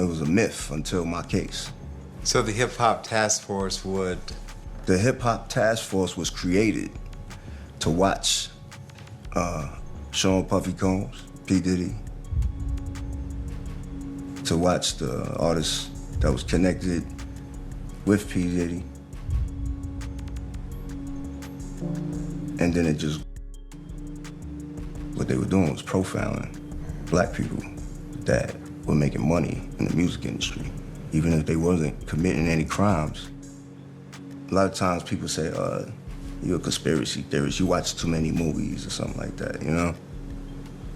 It was a myth until my case. So the Hip Hop Task Force would? The Hip Hop Task Force was created to watch Sean Puffy Combs, P. Diddy, to watch the artists that was connected with P. Diddy. And then what they were doing was profiling black people that were making money in the music industry, even if they wasn't committing any crimes. A lot of times people say, you're a conspiracy theorist, you watch too many movies or something like that, you know?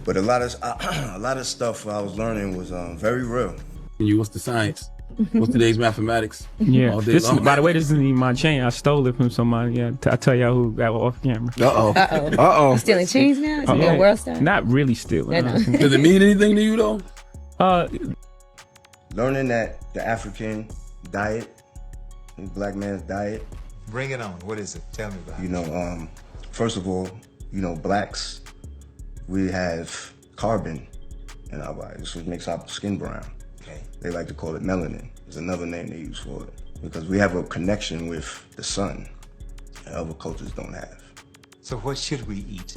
But a lot of stuff I was learning was very real. What's the science? What's today's mathematics? Yeah. By the way, this isn't even my chain. I stole it from somebody. Yeah, I'll tell y'all who got off camera. You stealing chains now? Is it a world star? Not really stealing. Does it mean anything to you though? Learning that the African diet, the black man's diet. Bring it on. What is it? Tell me about it. First of all, blacks, we have carbon in our bodies, which makes our skin brown. Okay. They like to call it melanin. There's another name they use for it because we have a connection with the sun that other cultures don't have. So what should we eat?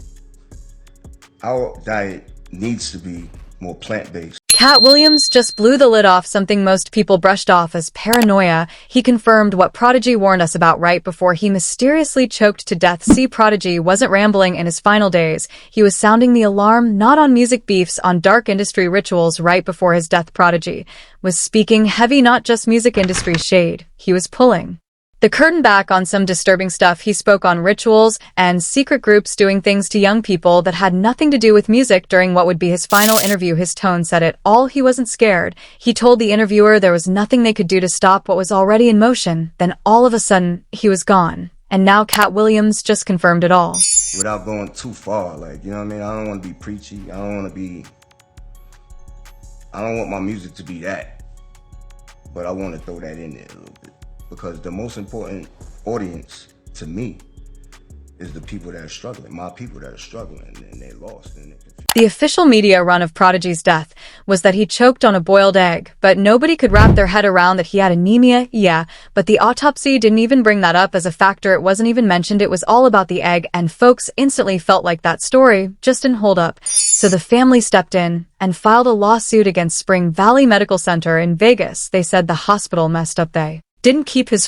Our diet needs to be more plant-based. Katt Williams just blew the lid off something most people brushed off as paranoia. He confirmed what Prodigy warned us about right before he mysteriously choked to death. See, Prodigy wasn't rambling in his final days. He was sounding the alarm, not on music beefs, on dark industry rituals right before his death. Prodigy was speaking heavy, not just music industry shade. He was pulling the curtain back on some disturbing stuff. He spoke on rituals and secret groups doing things to young people that had nothing to do with music during what would be his final interview. His tone said it all. He wasn't scared. He told the interviewer there was nothing they could do to stop what was already in motion. Then all of a sudden, he was gone. And now Katt Williams just confirmed it all. Without going too far, I don't want to be preachy. I don't want my music to be that. But I want to throw that in there a little bit. Because the most important audience to me is the people that are struggling, my people that are struggling, and they're lost. And they're confused. The official media run of Prodigy's death was that he choked on a boiled egg, but nobody could wrap their head around that he had anemia. Yeah, but the autopsy didn't even bring that up as a factor. It wasn't even mentioned. It was all about the egg, and folks instantly felt like that story just didn't hold up. So the family stepped in and filed a lawsuit against Spring Valley Medical Center in Vegas. They said the hospital messed up. They didn't keep his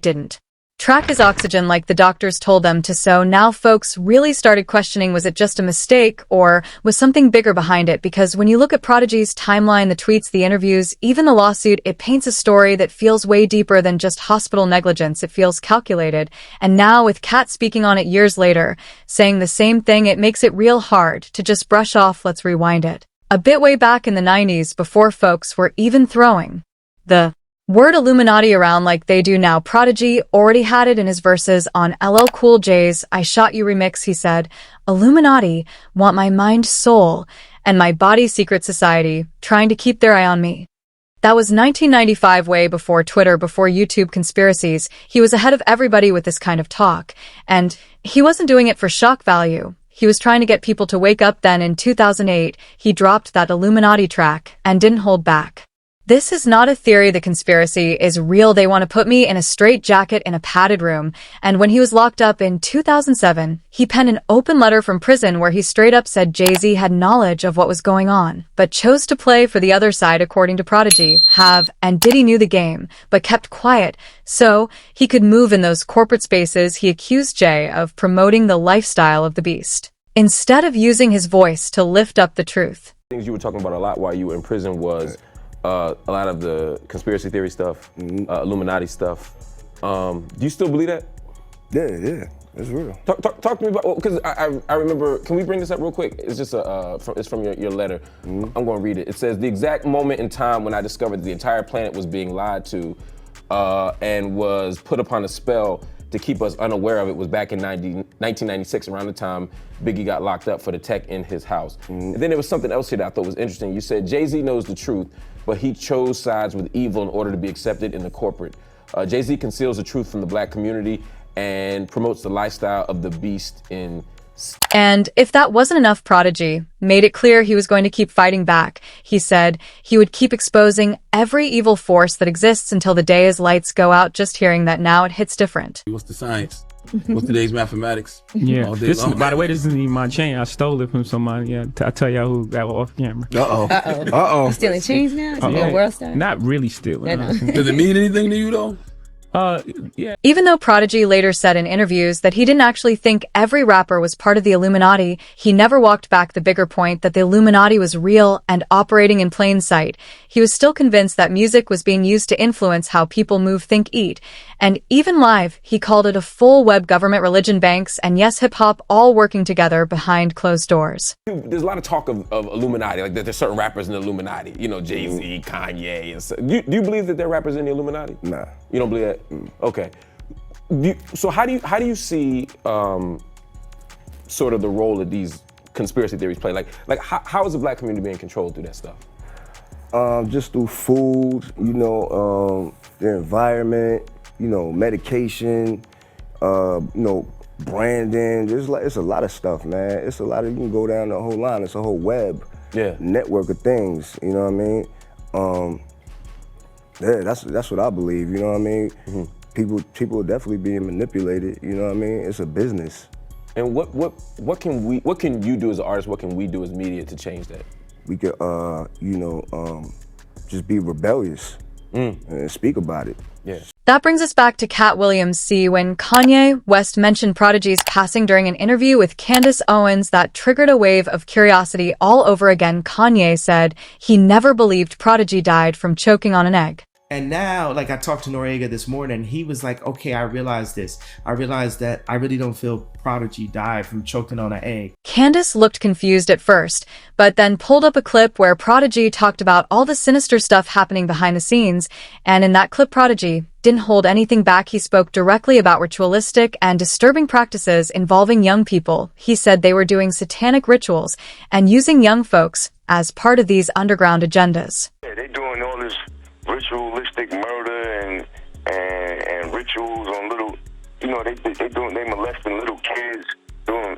didn't track his oxygen like the doctors told them to. So now folks really started questioning, was it just a mistake or was something bigger behind it? Because when you look at Prodigy's timeline, the tweets, the interviews, even the lawsuit, it paints a story that feels way deeper than just hospital negligence. It feels calculated. And now with Katt speaking on it years later, saying the same thing, it makes it real hard to just brush off. Let's rewind it a bit way back in the 90s before folks were even throwing the word Illuminati around like they do now. Prodigy already had it in his verses on LL Cool J's I Shot You remix. He said, Illuminati want my mind, soul, and my body, secret society, trying to keep their eye on me. That was 1995, way before Twitter, before YouTube conspiracies. He was ahead of everybody with this kind of talk. And he wasn't doing it for shock value. He was trying to get people to wake up. Then in 2008, he dropped that Illuminati track and didn't hold back. This is not a theory. The conspiracy is real. They want to put me in a straitjacket in a padded room. And when he was locked up in 2007, he penned an open letter from prison where he straight up said Jay-Z had knowledge of what was going on, but chose to play for the other side. According to Prodigy, and Diddy knew the game, but kept quiet so he could move in those corporate spaces. He accused Jay of promoting the lifestyle of the beast, instead of using his voice to lift up the truth. Things you were talking about a lot while you were in prison was a lot of the conspiracy theory stuff, Illuminati stuff. Do you still believe that? Yeah, it's real. Talk to me about, because I remember, can we bring this up real quick? It's just it's from your letter. I'm going to read it. It says, the exact moment in time when I discovered the entire planet was being lied to and was put upon a spell to keep us unaware of it was back in 1996, around the time Biggie got locked up for the tech in his house. And then there was something else here that I thought was interesting. You said Jay-Z knows the truth, but he chose sides with evil in order to be accepted in the corporate. Jay-Z conceals the truth from the black community and promotes the lifestyle of the beast in And if that wasn't enough, Prodigy made it clear he was going to keep fighting back. He said he would keep exposing every evil force that exists until the day his lights go out. Just hearing that now, it hits different. What's the science? What's today's mathematics? Yeah. All day long. By the way, this isn't even my chain. I stole it from somebody. Yeah. I tell y'all who got off camera. Stealing chains now? Is he a world star? Not really stealing. Does it mean anything to you though? Yeah. Even though Prodigy later said in interviews that he didn't actually think every rapper was part of the Illuminati, he never walked back the bigger point that the Illuminati was real and operating in plain sight. He was still convinced that music was being used to influence how people move, think, eat. And even live, he called it a full web government, religion, banks, and yes, hip-hop all working together behind closed doors. There's a lot of talk of Illuminati, like there's certain rappers in the Illuminati, you know, Jay-Z, Kanye, and so. Do you believe that there are rappers in the Illuminati? Nah. You don't believe that? Okay. So how do you see sort of the role of these conspiracy theories play? Like how is the black community being controlled through that stuff? Just through food, you know, the environment, you know, medication, you know, branding. It's a lot of stuff, man. It's a lot of, you can go down the whole line. It's a whole web network of things. You know what I mean? Yeah, that's what I believe. You know what I mean? Mm-hmm. People are definitely being manipulated. You know what I mean? It's a business. And what can you do as an artist? What can we do as media to change that? We could, you know, just be rebellious and speak about it. Yeah. That brings us back to Katt Williams C. When Kanye West mentioned Prodigy's passing during an interview with Candace Owens, that triggered a wave of curiosity all over again. Kanye said he never believed Prodigy died from choking on an egg. And now, like, I talked to Noriega this morning, he was like, okay, I realized this. I realized that I really don't feel Prodigy died from choking on an egg. Candace looked confused at first, but then pulled up a clip where Prodigy talked about all the sinister stuff happening behind the scenes. And in that clip, Prodigy didn't hold anything back. He spoke directly about ritualistic and disturbing practices involving young people. He said they were doing satanic rituals and using young folks as part of these underground agendas. Yeah, they're doing all this ritualistic murder and rituals on little, you know, they molesting little kids, doing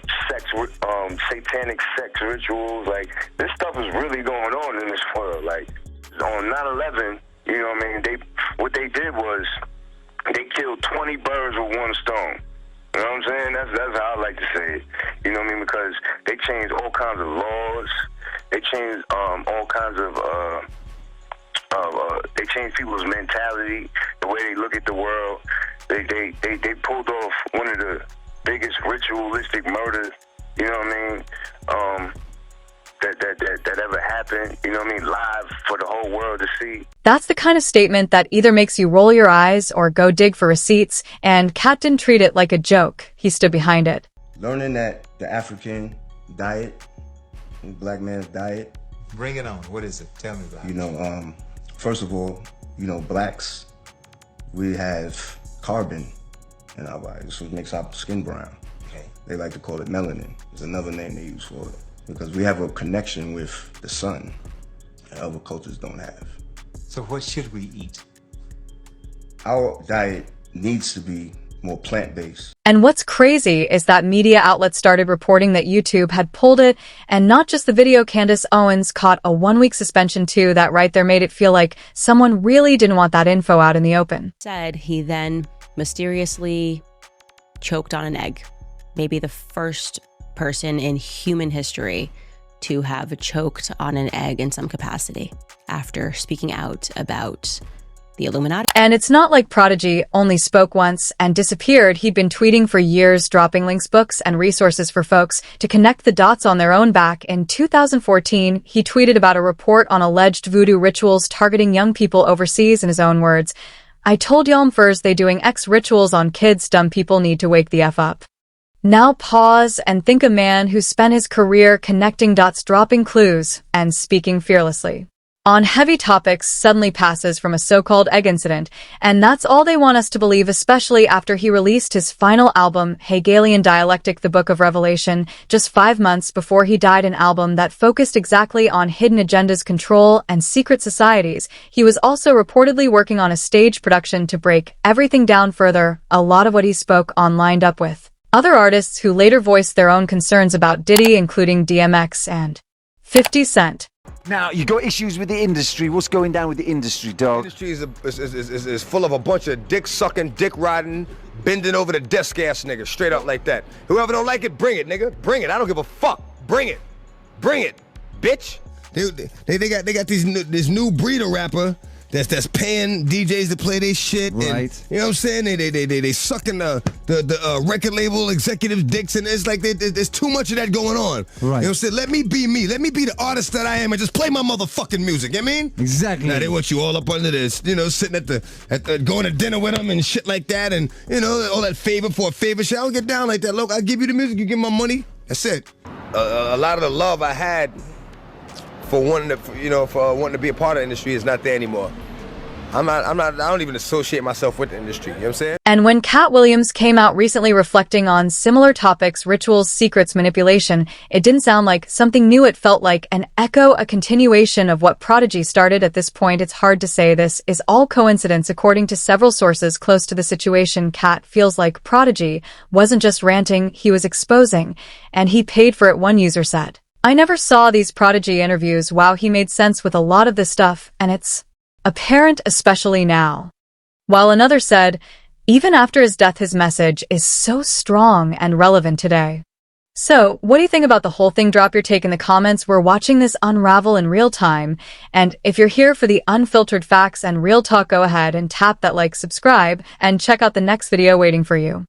satanic sex rituals. Like, this stuff is really going on in this world. Like, on 9/11, you know what I mean, what they did was they killed 20 birds with one stone. You know what I'm saying? That's how I like to say it. You know what I mean? Because they changed all kinds of laws. They changed all kinds of they changed people's mentality, the way they look at the world. They pulled off one of the biggest ritualistic murders, you know what I mean, that ever happened, you know what I mean, live for the whole world to see. That's the kind of statement that either makes you roll your eyes or go dig for receipts, and Katt didn't treat it like a joke. He stood behind it. Learning that the African diet, the black man's diet. Bring it on. What is it? Tell me about it. You know, first of all, you know, blacks, we have carbon in our bodies, which makes our skin brown. Okay. They like to call it melanin. There's another name they use for it. Because we have a connection with the sun that other cultures don't have. So what should we eat? Our diet needs to be more plant-based. And what's crazy is that media outlets started reporting that YouTube had pulled it, and not just the video. Candace Owens caught a 1-week suspension too. That right there made it feel like someone really didn't want that info out in the open. Said he then mysteriously choked on an egg. Maybe the first person in human history to have choked on an egg in some capacity after speaking out about the Illuminati. And it's not like Prodigy only spoke once and disappeared. He'd been tweeting for years, dropping links, books, and resources for folks to connect the dots on their own. Back in 2014, he tweeted about a report on alleged voodoo rituals targeting young people overseas. In his own words, "I told y'all first they doing X rituals on kids. Dumb people need to wake the F up." Now pause and think. A man who spent his career connecting dots, dropping clues, and speaking fearlessly on heavy topics suddenly passes from a so-called egg incident, and that's all they want us to believe, especially after he released his final album, Hegelian Dialectic, the Book of Revelation, just 5 months before he died, an album that focused exactly on hidden agendas, control, and secret societies. He was also reportedly working on a stage production to break everything down further. A lot of what he spoke on lined up with Other artists who later voiced their own concerns about Diddy, including DMX and 50 Cent. Now, you got issues with the industry. What's going down with the industry, dog? The industry is full of a bunch of dick-sucking, dick-riding, bending over the desk-ass niggas, straight up like that. Whoever don't like it, bring it, nigga. Bring it. I don't give a fuck. Bring it. Bring it, bitch. They got this new breed of rapper that's paying DJs to play their shit. Right. And, you know what I'm saying? They sucking the record label executives' dicks, and it's like there's too much of that going on. Right. You know what I'm saying? Let me be me. Let me be the artist that I am and just play my motherfucking music. You know what I mean? Exactly. Now they want you all up under this, you know, sitting at the going to dinner with them and shit like that, and you know all that favor for a favor shit. I don't get down like that. Look, I give you the music, you give my money. That's it. A lot of the love I had for wanting to be a part of the industry is not there anymore. I don't even associate myself with the industry, you know what I'm saying? And when Katt Williams came out recently reflecting on similar topics, rituals, secrets, manipulation, it didn't sound like something new. It felt like an echo, a continuation of what Prodigy started. At this point, it's hard to say this is all coincidence. According to several sources close to the situation, Katt feels like Prodigy wasn't just ranting, he was exposing, and he paid for it, one user said. I never saw these Prodigy interviews. Wow, he made sense with a lot of this stuff, and it's apparent especially now. While another said, even after his death, his message is so strong and relevant today. So, what do you think about the whole thing? Drop your take in the comments. We're watching this unravel in real time, and if you're here for the unfiltered facts and real talk, go ahead and tap that like, subscribe, and check out the next video waiting for you.